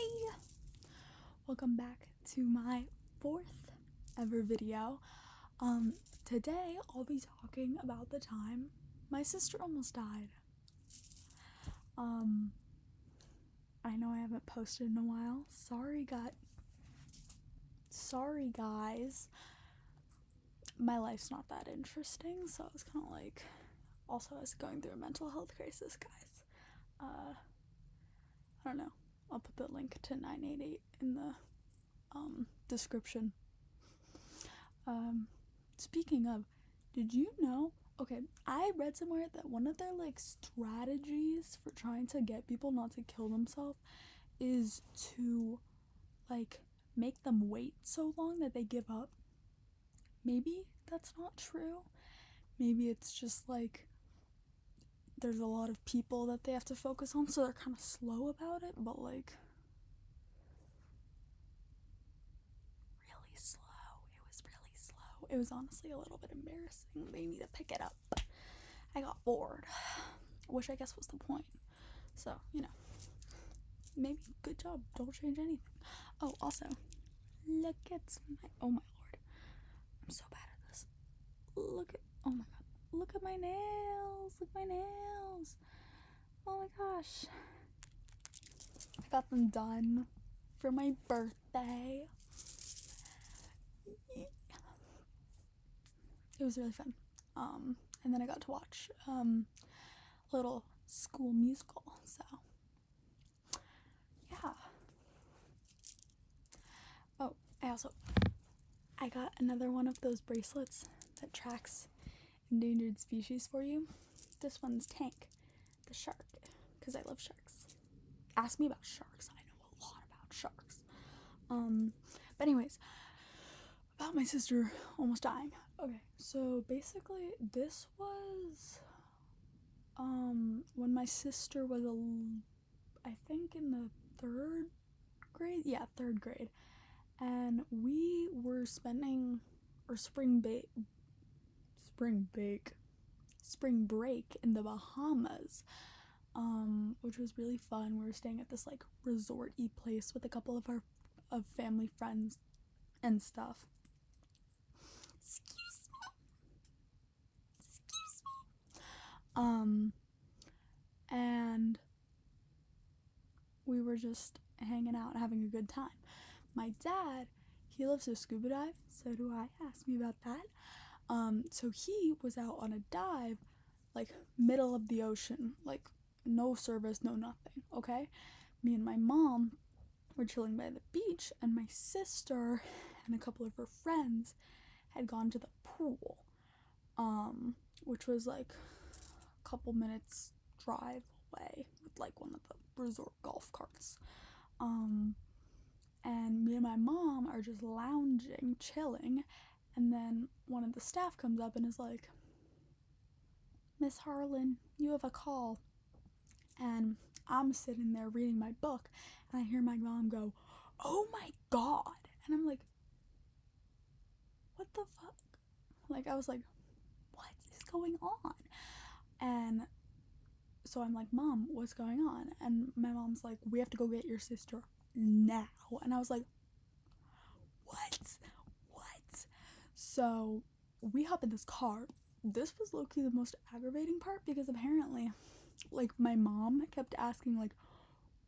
Hi! Welcome back to my 4th ever video. Today I'll be talking about the time my sister almost died. I know I haven't posted in a while. Sorry guys. My life's not that interesting, so I was kind of like, also I was going through a mental health crisis, guys. I don't know. I'll put the link to 988 in the description. Speaking of, did you know? Okay, I read somewhere that one of their strategies for trying to get people not to kill themselves is to make them wait so long that they give up. Maybe that's not true. Maybe it's just there's a lot of people that they have to focus on, so they're kind of slow about it, but really slow. It was really slow. It was honestly a little bit embarrassing. They need to pick it up. I got bored, which I guess was the point. So, maybe good job. Don't change anything. Oh, also, look at oh my lord. I'm so bad at this. Oh my god. Look at my nails. Look at my nails. Oh my gosh. I got them done for my birthday. It was really fun. And then I got to watch a little school musical, so yeah. Oh, I got another one of those bracelets that tracks endangered species for you. This one's Tank, the shark, because I love sharks. Ask me about sharks. I know a lot about sharks. But anyways, about my sister almost dying. Okay, so basically this was when my sister was I think in the 3rd grade. Yeah, 3rd grade. And we were spending our spring break in the Bahamas, which was really fun. We were staying at this resort-y place with a couple of family friends and stuff. Excuse me. And we were just hanging out and having a good time. My dad, he loves to scuba dive, so do I. Ask me about that. So he was out on a dive, middle of the ocean, no service, no nothing, okay? Me and my mom were chilling by the beach, and my sister and a couple of her friends had gone to the pool, which was a couple minutes drive away with one of the resort golf carts. And me and my mom are just lounging, chilling, and then one of the staff comes up and is like, "Miss Harlan, you have a call." And I'm sitting there reading my book, and I hear my mom go, "Oh my god." And I'm like, what the fuck? I was like, what is going on? And so I'm like, "Mom, what's going on?" And my mom's like, "We have to go get your sister now." And I was like, what? So we hop in this car. This was low-key the most aggravating part, because apparently my mom kept asking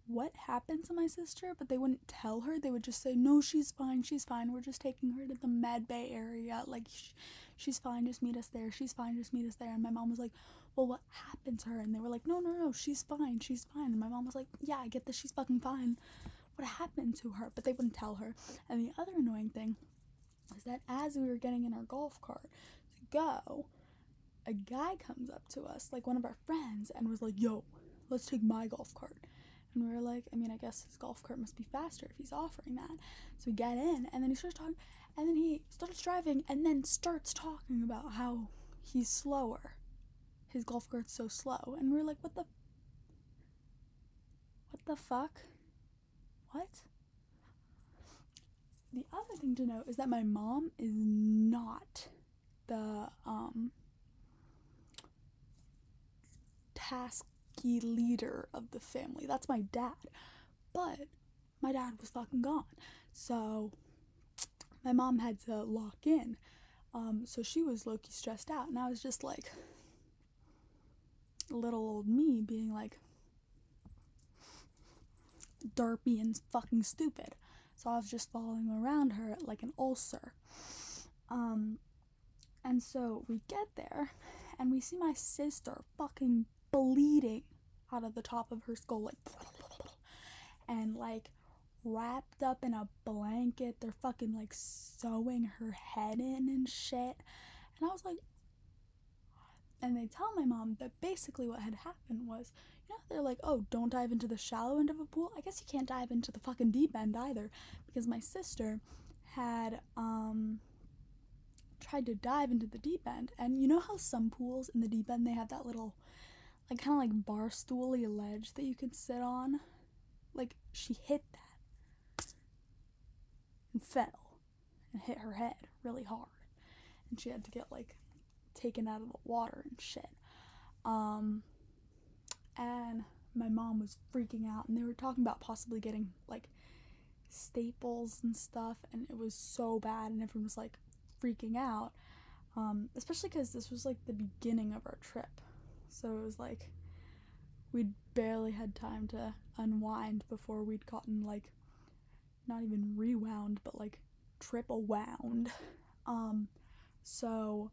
what happened to my sister, but they wouldn't tell her. They would just say, "No, she's fine, we're just taking her to the Med Bay area, she's fine, just meet us there, she's fine, just meet us there." And my mom was like, "Well, what happened to her?" And they were like, no, she's fine. And my mom was like, "Yeah, I get that she's fucking fine. What happened to her?" But they wouldn't tell her. And the other annoying thing is that as we were getting in our golf cart to go, a guy comes up to us, one of our friends, and was like, "Yo, let's take my golf cart." And we were like, I guess his golf cart must be faster if he's offering that. So we get in, and then he starts talking, and then he starts driving, and then starts talking about how he's slower. His golf cart's so slow. And we were like, what the fuck? What? The other thing to note is that my mom is not the tasky leader of the family. That's my dad. But my dad was fucking gone. So my mom had to lock in. So she was low-key stressed out, and I was just like, little old me being like, derpy and fucking stupid. So I was just following around her like an ulcer. And so we get there, and we see my sister fucking bleeding out of the top of her skull, like, and like wrapped up in a blanket. They're fucking like sewing her head in and shit. And I was like, and they tell my mom that basically what had happened was, they're like, oh, don't dive into the shallow end of a pool. I guess you can't dive into the fucking deep end either, because my sister had tried to dive into the deep end, and you know how some pools in the deep end they have that little, like, kind of like bar stooly ledge that you can sit on. Like, she hit that and fell and hit her head really hard, and she had to get like taken out of the water and shit. And my mom was freaking out, and they were talking about possibly getting like staples and stuff, and it was so bad, and everyone was like freaking out, especially because this was like the beginning of our trip, so it was like we'd barely had time to unwind before we'd gotten like not even rewound but like triple wound. So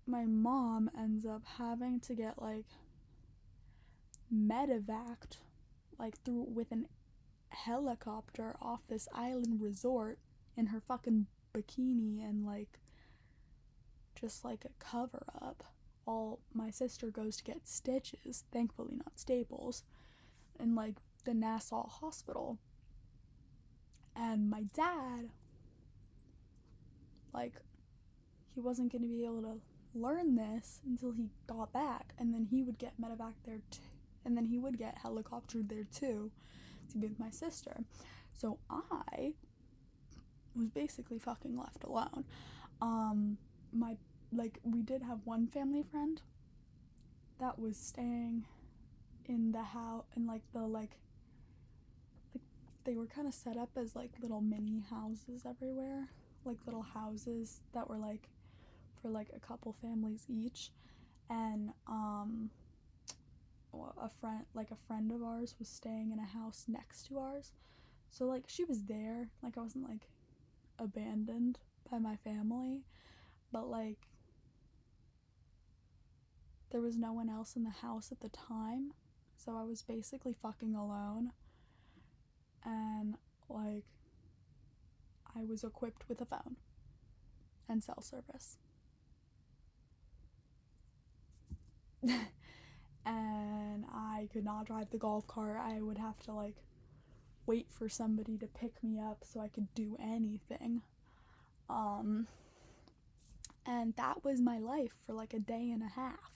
my mom ends up having to get like medevaced like through with an helicopter off this island resort in her fucking bikini and like just like a cover up, while my sister goes to get stitches, thankfully not staples, in like the Nassau hospital. And my dad, like, he wasn't going to be able to learn this until he got back, and then he would get medevac there too, and then he would get helicoptered there too to be with my sister. So I was basically fucking left alone. We did have one family friend that was staying in the house, in like they were kind of set up as like little mini houses everywhere, like little houses that were like for like a couple families each. And a friend of ours was staying in a house next to ours, so like she was there, like I wasn't like abandoned by my family, but like there was no one else in the house at the time, so I was basically fucking alone. And like I was equipped with a phone and cell service. And I could not drive the golf cart. I would have to like wait for somebody to pick me up so I could do anything. And that was my life for like a day and a half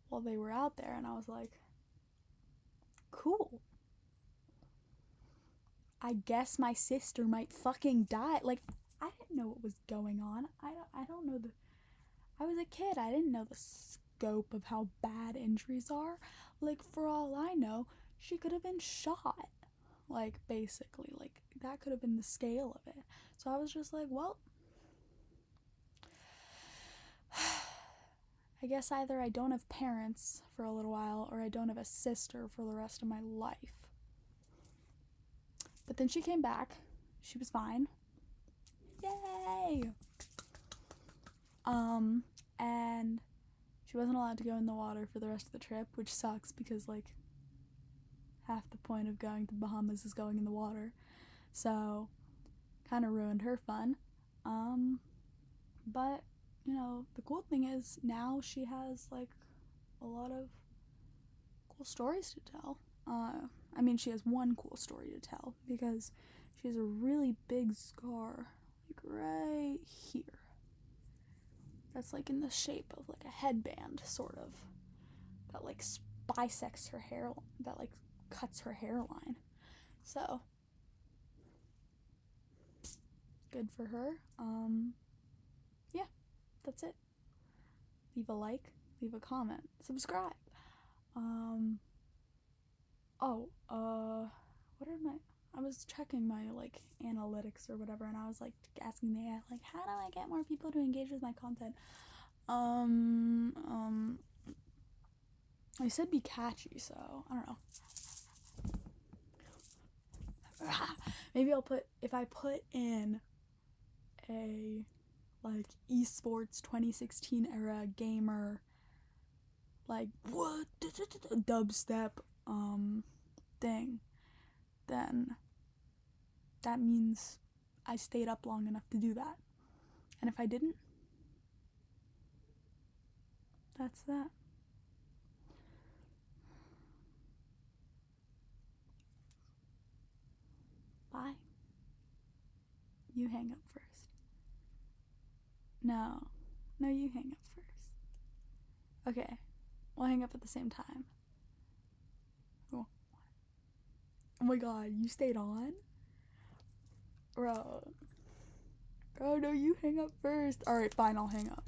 while they were out there, and I was like, cool. I guess my sister might fucking die. Like, I didn't know what was going on. I don't know I was a kid. I didn't know the scope of how bad injuries are. Like, for all I know, she could have been shot. Like, basically, like, that could have been the scale of it. So I was just like, well, I guess either I don't have parents for a little while, or I don't have a sister for the rest of my life. But then she came back. She was fine. Yay! And she wasn't allowed to go in the water for the rest of the trip, which sucks because, like, half the point of going to the Bahamas is going in the water. So, kind of ruined her fun. But, the cool thing is now she has, like, a lot of cool stories to tell. She has one cool story to tell because she has a really big scar, like, right here. That's, like, in the shape of, like, a headband, sort of. That, like, bisects her hair, that, like, cuts her hairline. So, good for her. Yeah, that's it. Leave a like, leave a comment, subscribe. What what are my, I was checking my like analytics or whatever, and I was like asking the AI like, how do I get more people to engage with my content? I said be catchy, so I don't know. Maybe I'll put, if I put in a like esports 2016 era gamer, like what dubstep thing, then that means I stayed up long enough to do that. And if I didn't, that's that. Bye. You hang up first. No. No, you hang up first. Okay. We'll hang up at the same time. Oh, oh my god, you stayed on? Bro. Oh no, you hang up first. Alright, fine, I'll hang up.